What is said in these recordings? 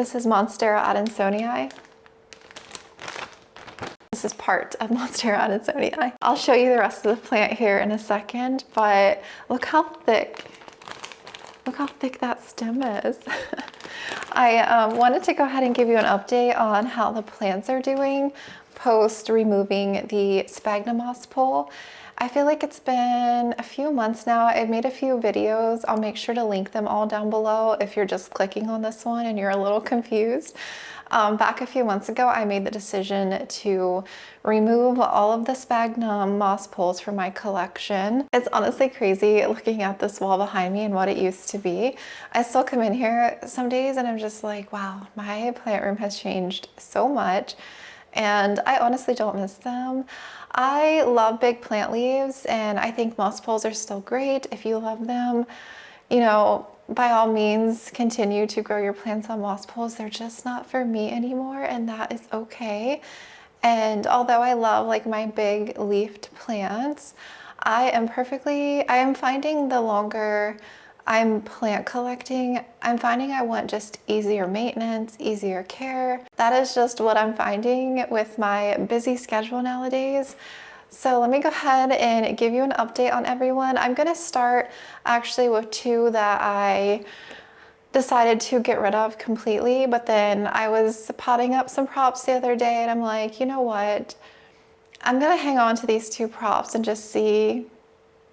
This is Monstera Adansonii. This is part of Monstera Adansonii. I'll show you the rest of the plant here in a second, but look how thick that stem is. I wanted to go ahead and give you an update on how the plants are doing post removing the sphagnum moss pole. I feel like it's been a few months now. I've made a few videos. I'll make sure to link them all down below if you're just clicking on this one and you're a little confused. Back a few months ago, I made the decision to remove all of the sphagnum moss poles from my collection. It's honestly crazy looking at this wall behind me and what it used to be. I still come in here some days and I'm just like, wow, my plant room has changed so much. And I honestly don't miss them. I love big plant leaves and I think moss poles are still great. If you love them, you know, by all means continue to grow your plants on moss poles. They're just not for me anymore, and that is okay. And although I love like my big leafed plants, I am finding the longer I'm plant collecting, I'm finding I want just easier maintenance, easier care. That is just what I'm finding with my busy schedule nowadays. So let me go ahead and give you an update on everyone. I'm gonna start actually with two that I decided to get rid of completely, but then I was potting up some props the other day and I'm like, you know what? I'm gonna hang on to these two props and just see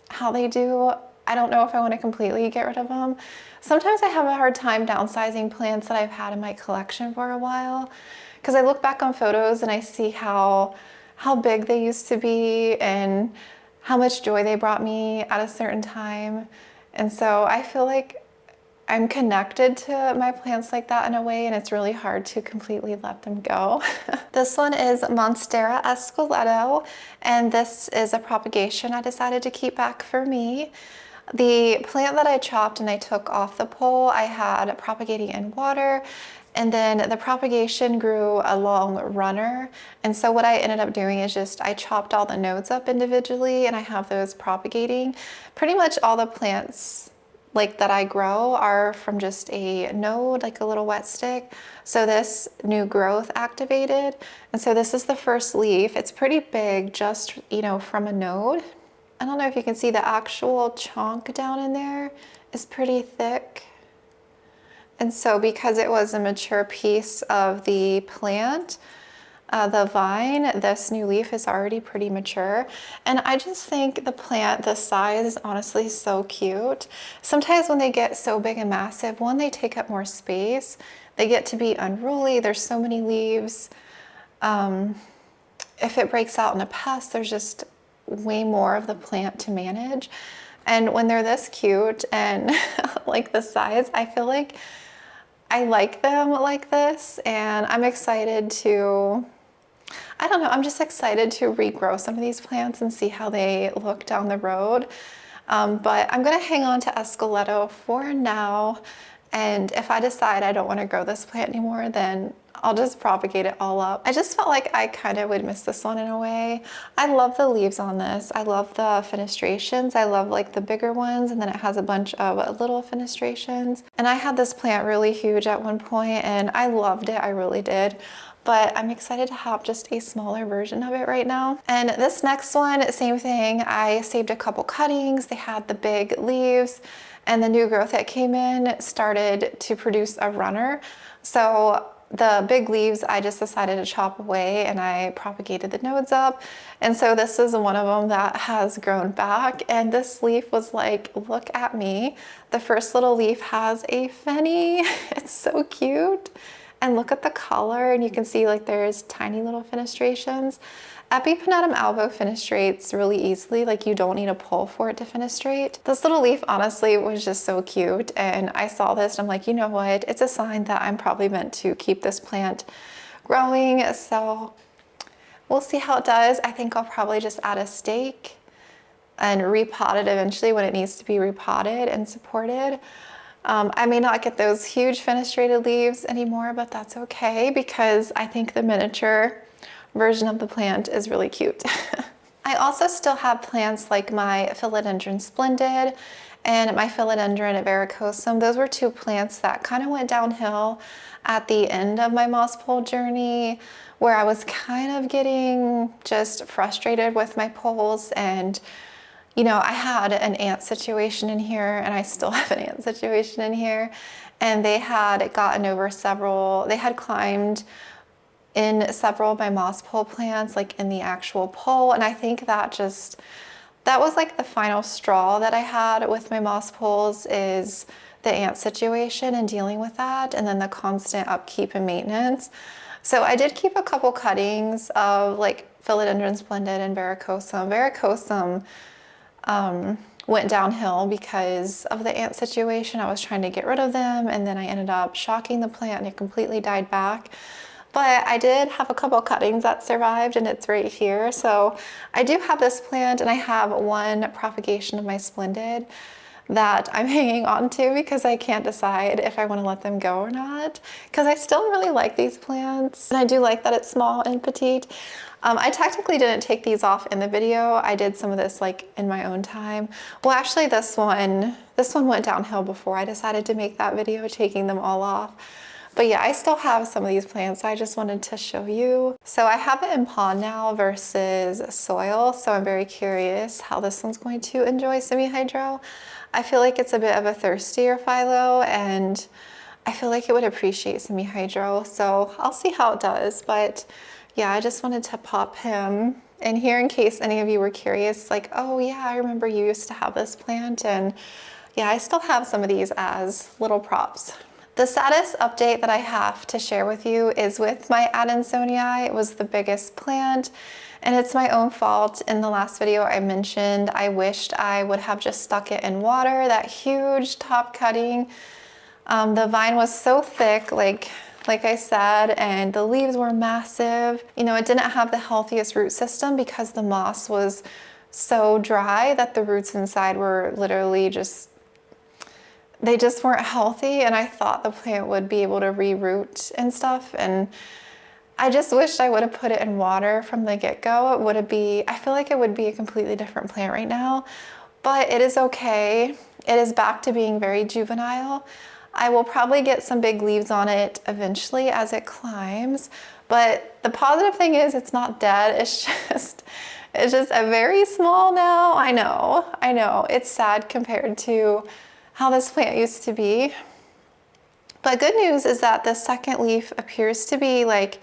how they do. I don't know if I want to completely get rid of them. Sometimes I have a hard time downsizing plants that I've had in my collection for a while, because I look back on photos and I see how big they used to be and how much joy they brought me at a certain time. And so I feel like I'm connected to my plants like that in a way, and it's really hard to completely let them go. This one is Monstera esqueleto, and this is a propagation I decided to keep back for me. The plant that I chopped and I took off the pole, I had propagating in water, and then the propagation grew a long runner. And so what I ended up doing is just I chopped all the nodes up individually and I have those propagating. Pretty much all the plants like that I grow are from just a node, like a little wet stick. So this new growth activated. And so this is the first leaf. It's pretty big, just, you know, from a node. I don't know if you can see the actual chunk down in there is pretty thick. And so because it was a mature piece of the plant, the vine, this new leaf is already pretty mature. And I just think the plant, the size is honestly so cute. Sometimes when they get so big and massive, one, they take up more space. They get to be unruly. There's so many leaves. If it breaks out in a pest, there's just way more of the plant to manage. And when they're this cute and like the size, I feel like I like them like this, and I'm excited to, I don't know, I'm just excited to regrow some of these plants and see how they look down the road. But I'm gonna hang on to esqueleto for now. And if I decide I don't want to grow this plant anymore, then I'll just propagate it all up. I just felt like I kind of would miss this one in a way. I love the leaves on this. I love the fenestrations. I love like the bigger ones, and then it has a bunch of little fenestrations. And I had this plant really huge at one point and I loved it, I really did. But I'm excited to have just a smaller version of it right now. And this next one, same thing. I saved a couple cuttings. They had the big leaves, and the new growth that came in started to produce a runner. So the big leaves, I just decided to chop away and I propagated the nodes up. And so this is one of them that has grown back. And this leaf was like, look at me. The first little leaf has a fenny. It's so cute. And look at the color, and you can see like there's tiny little fenestrations. Epipenatum albo fenestrates really easily, like you don't need a pull for it to fenestrate. This little leaf honestly was just so cute, and I saw this and I'm like, you know what, it's a sign that I'm probably meant to keep this plant growing. So we'll see how it does. I think I'll probably just add a stake and repot it eventually when it needs to be repotted and supported. I may not get those huge fenestrated leaves anymore, but that's okay because I think the miniature version of the plant is really cute. I also still have plants like my Philodendron splendid and my Philodendron varicosum. Those were two plants that kind of went downhill at the end of my moss pole journey, where I was kind of getting just frustrated with my poles. And you know, I had an ant situation in here, and I still have an ant situation in here, and they had gotten over they had climbed in several of my moss pole plants, like in the actual pole. And I think that was like the final straw that I had with my moss poles, is the ant situation and dealing with that, and then the constant upkeep and maintenance. So I did keep a couple cuttings of like Philodendron splendid and varicosum. Varicosum went downhill because of the ant situation. I was trying to get rid of them, and then I ended up shocking the plant and it completely died back. But I did have a couple cuttings that survived, and it's right here. So I do have this plant, and I have one propagation of my splendid that I'm hanging on to because I can't decide if I want to let them go or not, because I still really like these plants, and I do like that it's small and petite. I technically didn't take these off in the video. I did some of this like in my own time. Well, actually this one went downhill before I decided to make that video, taking them all off. But yeah, I still have some of these plants. I just wanted to show you. So I have it in pond now versus soil. So I'm very curious how this one's going to enjoy semi-hydro. I feel like it's a bit of a thirstier phyllo, and I feel like it would appreciate semi-hydro. So I'll see how it does. But yeah, I just wanted to pop him in here in case any of you were curious, like, oh yeah, I remember you used to have this plant. And yeah, I still have some of these as little props. The saddest update that I have to share with you is with my Adansonii. It was the biggest plant, and it's my own fault. In the last video I mentioned I wished I would have just stuck it in water, that huge top cutting. The vine was so thick, like I said, and the leaves were massive. You know, it didn't have the healthiest root system because the moss was so dry that the roots inside were literally they just weren't healthy, and I thought the plant would be able to reroot and stuff, and I just wished I would have put it in water from the get-go. I feel like it would be a completely different plant right now, but it is okay. It is back to being very juvenile. I will probably get some big leaves on it eventually as it climbs, but the positive thing is it's not dead. It's just a very small now. I know. It's sad compared to how this plant used to be. But good news is that the second leaf appears to be like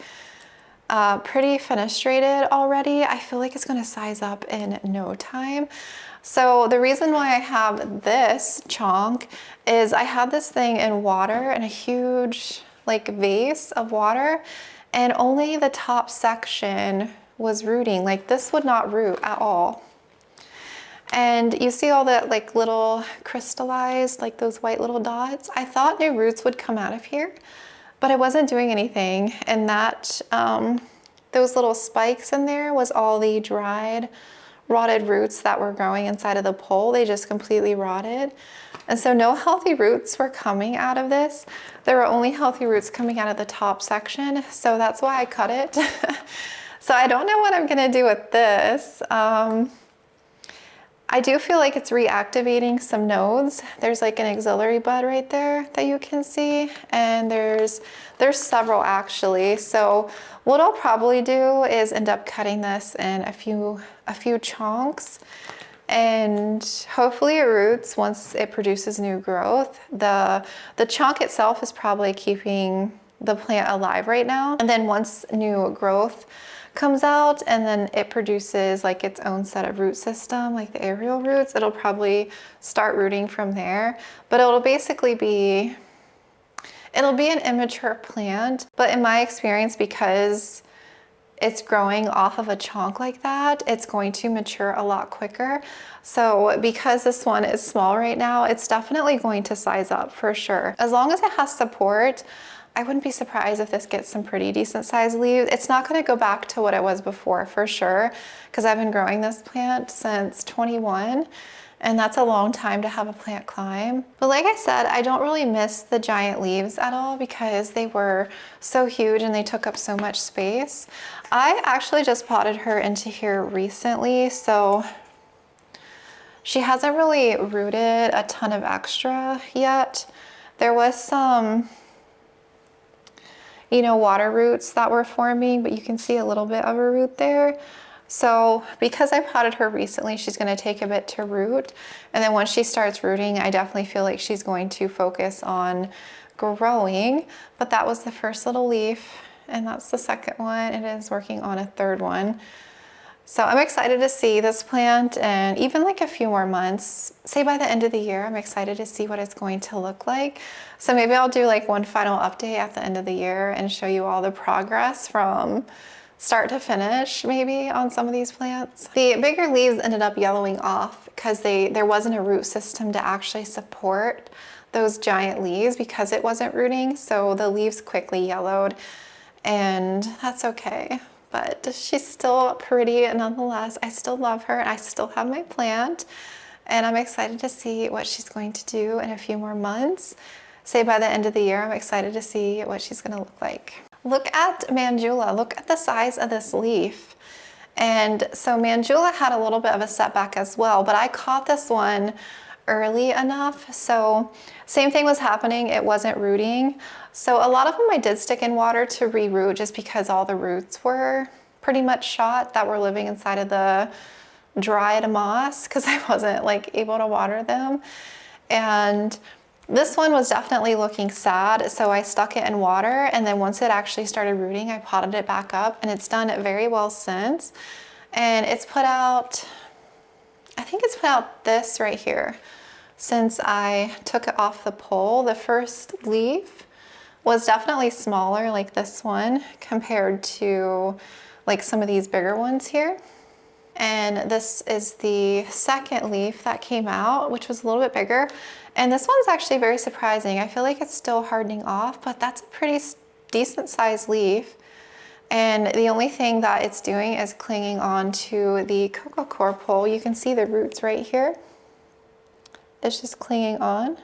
pretty fenestrated already. I feel like it's gonna size up in no time. So the reason why I have this chunk is I had this thing in water, in a huge like vase of water, and only the top section was rooting. Like this would not root at all. And you see all that like little crystallized, like those white little dots? I thought new roots would come out of here, but it wasn't doing anything. And that, those little spikes in there was all the dried, rotted roots that were growing inside of the pole. They just completely rotted. And so no healthy roots were coming out of this. There were only healthy roots coming out of the top section. So that's why I cut it. So I don't know what I'm gonna do with this. I do feel like it's reactivating some nodes. There's like an auxiliary bud right there that you can see, and there's several actually. So what I'll probably do is end up cutting this in a few chunks, and hopefully it roots once it produces new growth. The chunk itself is probably keeping the plant alive right now, and then once new growth comes out and then it produces like its own set of root system, like the aerial roots, it'll probably start rooting from there. But it'll basically be, it'll be an immature plant, but in my experience, because it's growing off of a chunk like that, it's going to mature a lot quicker. So because this one is small right now, it's definitely going to size up for sure. As long as it has support, I wouldn't be surprised if this gets some pretty decent sized leaves. It's not gonna go back to what it was before for sure, because I've been growing this plant since 21, and that's a long time to have a plant climb. But like I said, I don't really miss the giant leaves at all because they were so huge and they took up so much space. I actually just potted her into here recently, so She hasn't really rooted a ton of extra yet. There was some, you know, water roots that were forming, but you can see a little bit of a root there. So because I potted her recently, she's going to take a bit to root. And then once she starts rooting, I definitely feel like she's going to focus on growing. But that was the first little leaf, and that's the second one. It is working on a third one. So I'm excited to see this plant, and even like a few more months, say by the end of the year, I'm excited to see what it's going to look like. So maybe I'll do like one final update at the end of the year and show you all the progress from start to finish maybe on some of these plants. The bigger leaves ended up yellowing off because there wasn't a root system to actually support those giant leaves because it wasn't rooting. So the leaves quickly yellowed, and that's okay. But she's still pretty nonetheless. I still love her, and I still have my plant, and I'm excited to see what she's going to do in a few more months. Say by the end of the year, I'm excited to see what she's gonna look like. Look at Manjula, look at the size of this leaf. And so Manjula had a little bit of a setback as well, but I caught this one early enough. So same thing was happening, it wasn't rooting. So a lot of them I did stick in water to re-root just because all the roots were pretty much shot that were living inside of the dried moss because I wasn't like able to water them. And this one was definitely looking sad, so I stuck it in water, and then once it actually started rooting, I potted it back up, and it's done very well since. And it's put out, I think it's put out this right here since I took it off the pole. The first leaf was definitely smaller, like this one, compared to like some of these bigger ones here. And this is the second leaf that came out, which was a little bit bigger. And this one's actually very surprising. I feel like it's still hardening off, but that's a pretty decent sized leaf. And the only thing that it's doing is clinging on to the cocoa core pole. You can see the roots right here. It's just clinging on.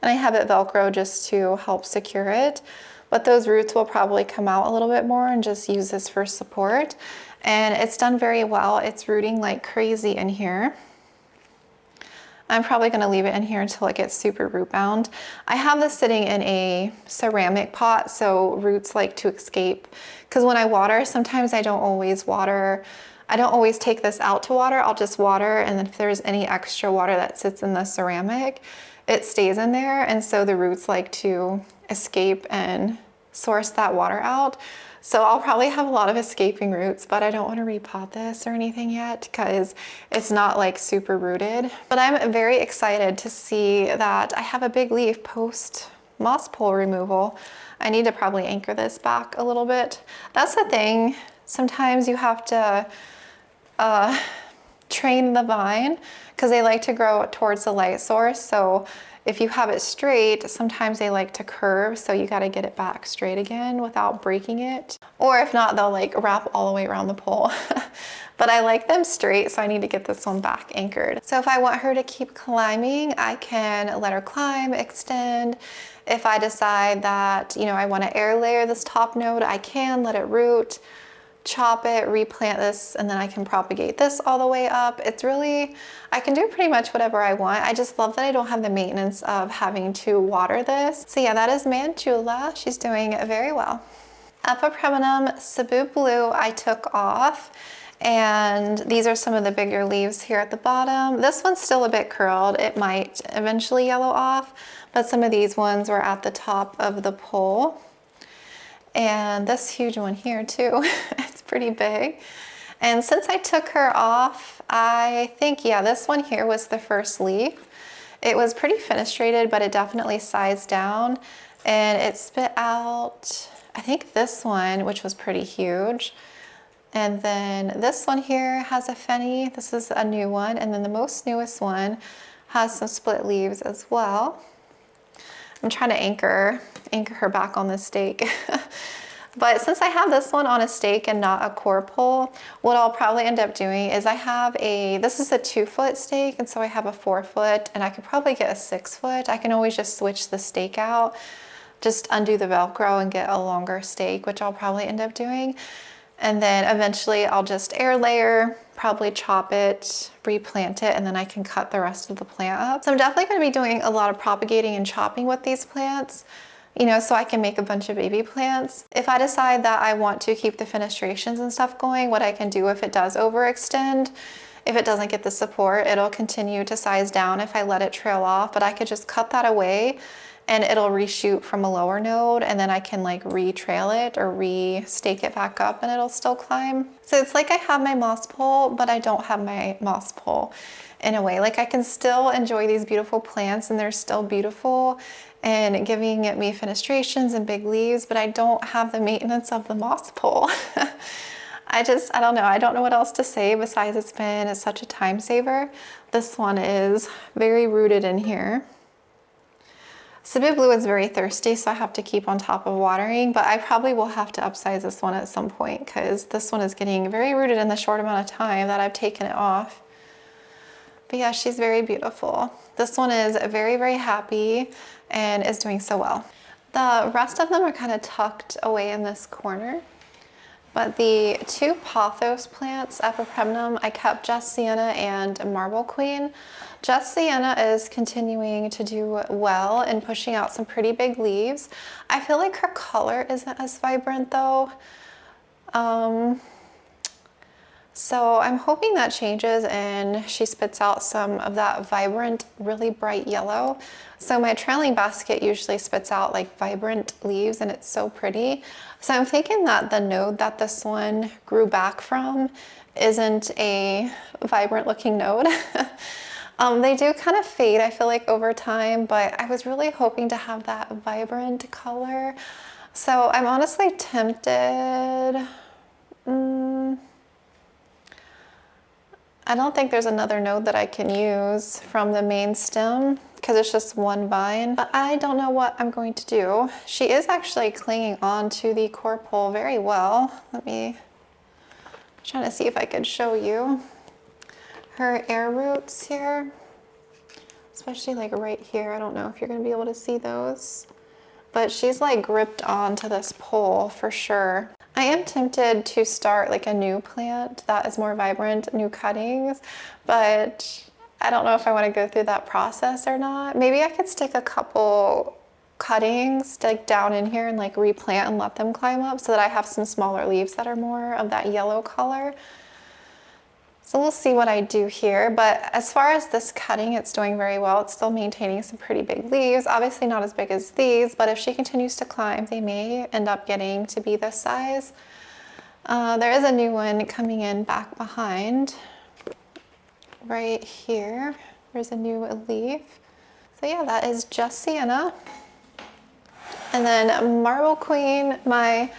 And I have it Velcro just to help secure it. But those roots will probably come out a little bit more and just use this for support. And it's done very well. It's rooting like crazy in here. I'm probably gonna leave it in here until it gets super root bound. I have this sitting in a ceramic pot, so roots like to escape. Because when I water, sometimes I don't always water. I don't always take this out to water. I'll just water, and then if there's any extra water that sits in the ceramic, it stays in there. And so the roots like to escape and source that water out. So I'll probably have a lot of escaping roots, but I don't want to repot this or anything yet because it's not like super rooted. But I'm very excited to see that I have a big leaf post moss pole removal. I need to probably anchor this back a little bit. That's the thing. Sometimes you have to train the vine because they like to grow towards the light source. So if you have it straight, sometimes they like to curve, so you gotta get it back straight again without breaking it. Or if not, they'll like wrap all the way around the pole. But I like them straight, so I need to get this one back anchored. So if I want her to keep climbing, I can let her climb, extend. If I decide that, you know, I wanna air layer this top node, I can let it root, chop it, replant this, and then I can propagate this all the way up. It's really, I can do pretty much whatever I want. I just love that I don't have the maintenance of having to water this. So yeah, that is Manjula. She's doing very well. Epipremnum Cebu Blue I took off, and these are some of the bigger leaves here at the bottom. This one's still a bit curled. It might eventually yellow off, but some of these ones were at the top of the pole. And this huge one here too, it's pretty big. And since I took her off, I think, yeah, this one here was the first leaf. It was pretty fenestrated, but it definitely sized down, and it spit out, I think this one, which was pretty huge. And then this one here has a fenny. This is a new one. And then the most newest one has some split leaves as well. I'm trying to anchor her back on the stake. But since I have this one on a stake and not a core pole, what I'll probably end up doing is this is a 2-foot stake, and so I have a 4-foot, and I could probably get a 6-foot. I can always just switch the stake out, just undo the Velcro and get a longer stake, which I'll probably end up doing. And then eventually I'll just air layer, probably chop it, replant it, and then I can cut the rest of the plant up. So I'm definitely going to be doing a lot of propagating and chopping with these plants, you know, so I can make a bunch of baby plants. If I decide that I want to keep the fenestrations and stuff going, what I can do if it does overextend, if it doesn't get the support, it'll continue to size down if I let it trail off, but I could just cut that away and it'll reshoot from a lower node, and then I can like re-trail it or re-stake it back up and it'll still climb. So it's like I have my moss pole, but I don't have my moss pole in a way. Like I can still enjoy these beautiful plants and they're still beautiful and giving me fenestrations and big leaves, but I don't have the maintenance of the moss pole. I don't know. I don't know what else to say besides it's such a time saver. This one is very rooted in here. Cebu blue is very thirsty, so I have to keep on top of watering, but I probably will have to upsize this one at some point because this one is getting very rooted in the short amount of time that I've taken it off. But yeah, she's very beautiful. This one is very, very happy and is doing so well. The rest of them are kind of tucked away in this corner. But the two Pothos plants, Epipremnum, I kept Just Sienna and Marble Queen. Just Sienna is continuing to do well and pushing out some pretty big leaves. I feel like her color isn't as vibrant though. So I'm hoping that changes and she spits out some of that vibrant, really bright yellow. So my trailing basket usually spits out like vibrant leaves and it's so pretty. So I'm thinking that the node that this one grew back from isn't a vibrant looking node. They do kind of fade, I feel like, over time, but I was really hoping to have that vibrant color. So I'm honestly tempted. I don't think there's another node that I can use from the main stem because it's just one vine, but I don't know what I'm going to do. She is actually clinging on to the core pole very well. I'm trying to see if I could show you her air roots here, especially like right here. I don't know if you're going to be able to see those, but she's like gripped onto this pole for sure. I am tempted to start like a new plant that is more vibrant, new cuttings, but I don't know if I want to go through that process or not. Maybe I could stick a couple cuttings like down in here and like replant and let them climb up so that I have some smaller leaves that are more of that yellow color. So we'll see what I do here, but as far as this cutting, it's doing very well. It's still maintaining some pretty big leaves, obviously not as big as these, but if she continues to climb, they may end up getting to be this size. There is a new one coming in back behind, right here. There's a new leaf. So yeah, that is Just Sienna. And then Marble Queen, my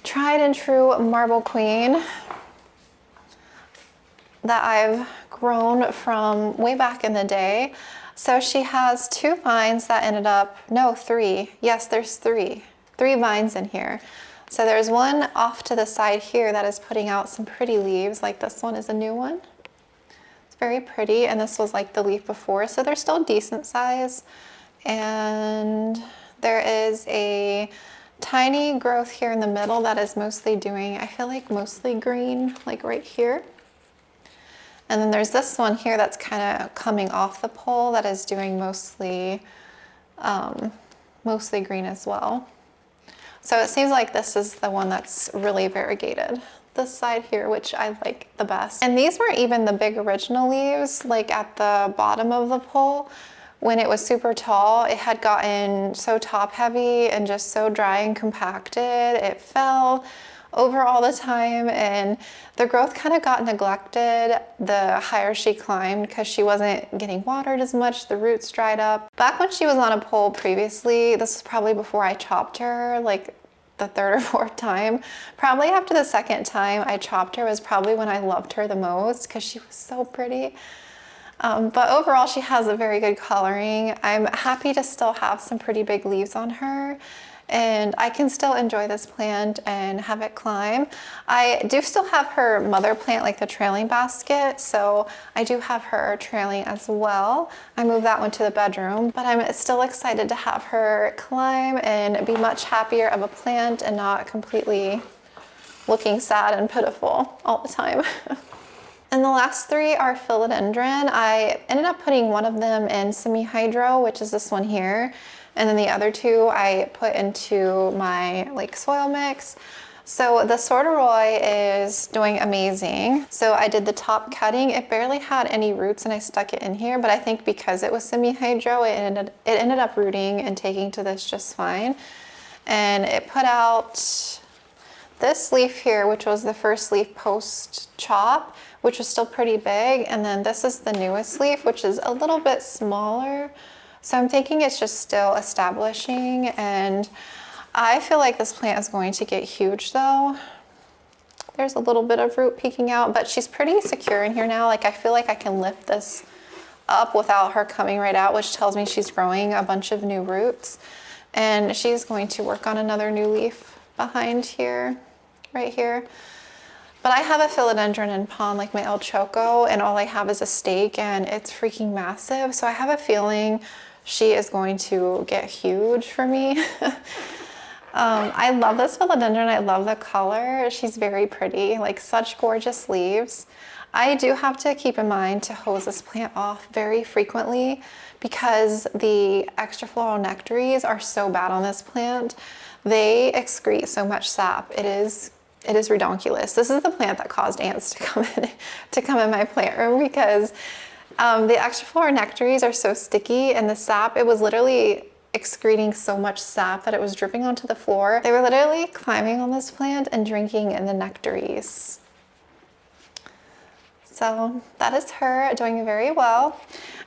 tried and true Marble Queen, that I've grown from way back in the day. So she has two vines that ended up, no, three. Yes, there's three vines in here. So there's one off to the side here that is putting out some pretty leaves. Like this one is a new one. It's very pretty. And this was like the leaf before. So they're still decent size. And there is a tiny growth here in the middle that is mostly doing, I feel like mostly green, like right here. And then there's this one here that's kind of coming off the pole that is doing mostly green as well. So it seems like this is the one that's really variegated. This side here, which I like the best. And these were even the big original leaves, like at the bottom of the pole. When it was super tall, it had gotten so top heavy and just so dry and compacted. It fell over all the time and the growth kind of got neglected the higher she climbed because she wasn't getting watered as much. The roots dried up. Back when she was on a pole previously, this was probably before I chopped her, like the third or fourth time. Probably after the second time I chopped her was probably when I loved her the most because she was so pretty. But overall, she has a very good coloring. I'm happy to still have some pretty big leaves on her, and I can still enjoy this plant and have it climb. I do still have her mother plant, like the trailing basket, so I do have her trailing as well. I moved that one to the bedroom, but I'm still excited to have her climb and be much happier of a plant and not completely looking sad and pitiful all the time. And the last three are Philodendron. I ended up putting one of them in semi-hydro, which is this one here. And then the other two I put into my like soil mix. So the sorderoy is doing amazing. So I did the top cutting. It barely had any roots and I stuck it in here, but I think because it was semi-hydro, it ended up rooting and taking to this just fine. And it put out this leaf here, which was the first leaf post chop, which was still pretty big. And then this is the newest leaf, which is a little bit smaller. So I'm thinking it's just still establishing, and I feel like this plant is going to get huge though. There's a little bit of root peeking out, but she's pretty secure in here now. Like I feel like I can lift this up without her coming right out, which tells me she's growing a bunch of new roots. And she's going to work on another new leaf behind here, right here. But I have a philodendron in pond, like my El Choco, and all I have is a stake and it's freaking massive. So I have a feeling she is going to get huge for me. I love this philodendron. I love the color. She's very pretty, like such gorgeous leaves. I do have to keep in mind to hose this plant off very frequently because the extra floral nectaries are so bad on this plant. They excrete so much sap. It is redonkulous. This is the plant that caused ants to come in my plant room because the extra floral nectaries are so sticky, and the sap, it was literally excreting so much sap that it was dripping onto the floor. They were literally climbing on this plant and drinking in the nectaries. So that is her doing very well.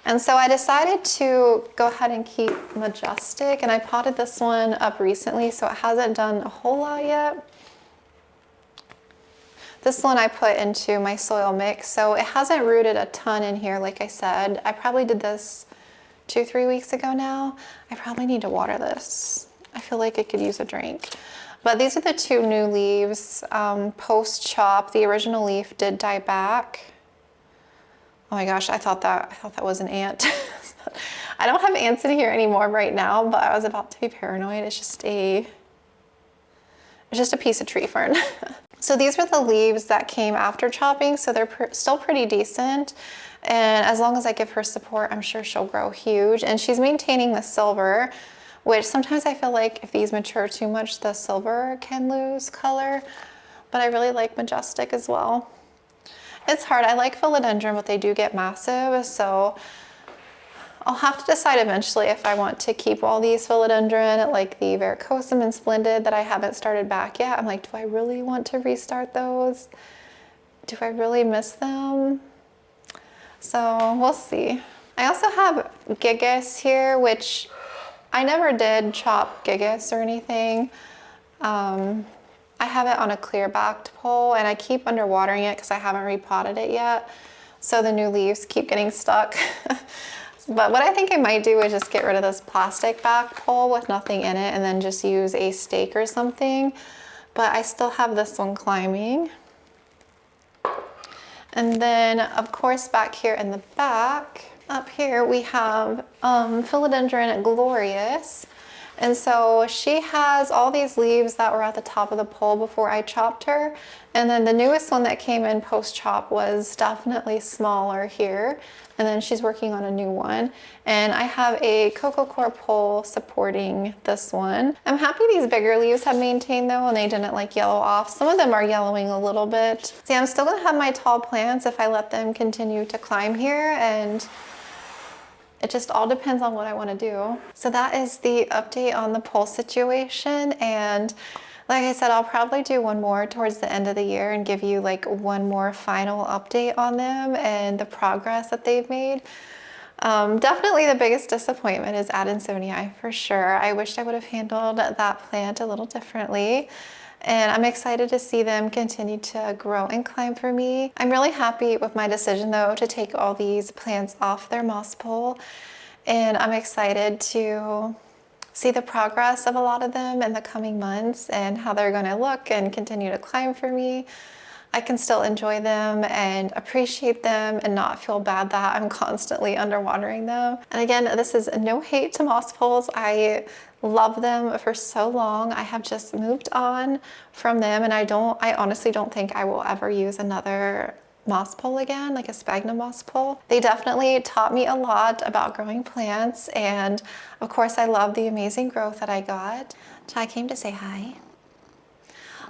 And so I decided to go ahead and keep Majestic, and I potted this one up recently, so it hasn't done a whole lot yet. This one I put into my soil mix, so it hasn't rooted a ton in here, like I said. I probably did this 2-3 weeks ago now. I probably need to water this. I feel like it could use a drink. But these are the two new leaves, post-chop. The original leaf did die back. Oh my gosh, I thought that was an ant. I don't have ants in here anymore right now, but I was about to be paranoid. It's just a piece of tree fern. So these were the leaves that came after chopping, so they're still pretty decent. And as long as I give her support, I'm sure she'll grow huge. And she's maintaining the silver, which sometimes I feel like if these mature too much, the silver can lose color. But I really like Majestic as well. It's hard. I like Philodendron, but they do get massive, so I'll have to decide eventually if I want to keep all these Philodendron, like the Varicosum and Splendid that I haven't started back yet. I'm like, do I really want to restart those? Do I really miss them? So we'll see. I also have Gigas here, which I never did chop Gigas or anything. I have it on a clear backed pole, and I keep underwatering it because I haven't repotted it yet. So the new leaves keep getting stuck. But what I think I might do is just get rid of this plastic back pole with nothing in it and then just use a stake or something. But I still have this one climbing. And then of course back here in the back, up here we have Philodendron Glorious. And so she has all these leaves that were at the top of the pole before I chopped her. And then the newest one that came in post-chop was definitely smaller here. And then she's working on a new one. And I have a coco coir pole supporting this one. I'm happy these bigger leaves have maintained though, and they didn't like yellow off. Some of them are yellowing a little bit. See, I'm still gonna have my tall plants if I let them continue to climb here, and it just all depends on what I want to do. So that is the update on the pole situation. And like I said, I'll probably do one more towards the end of the year and give you like one more final update on them and the progress that they've made. Definitely the biggest disappointment is Adansonii for sure. I wish I would have handled that plant a little differently. And I'm excited to see them continue to grow and climb for me. I'm really happy with my decision though to take all these plants off their moss pole. And I'm excited to see the progress of a lot of them in the coming months and how they're gonna look and continue to climb for me. I can still enjoy them and appreciate them and not feel bad that I'm constantly underwatering them. And again, this is no hate to moss poles. I love them for so long. I have just moved on from them, and I honestly don't think I will ever use another moss pole again, like a sphagnum moss pole. They definitely taught me a lot about growing plants, and of course I love the amazing growth that I got. Chai came to say hi.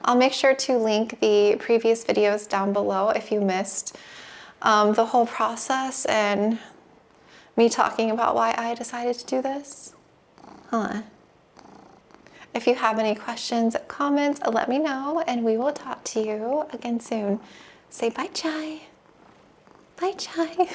I'll make sure to link the previous videos down below if you missed the whole process and me talking about why I decided to do this. If you have any questions, comments, let me know, and we will talk to you again soon. Say bye, Chai. Bye, Chai.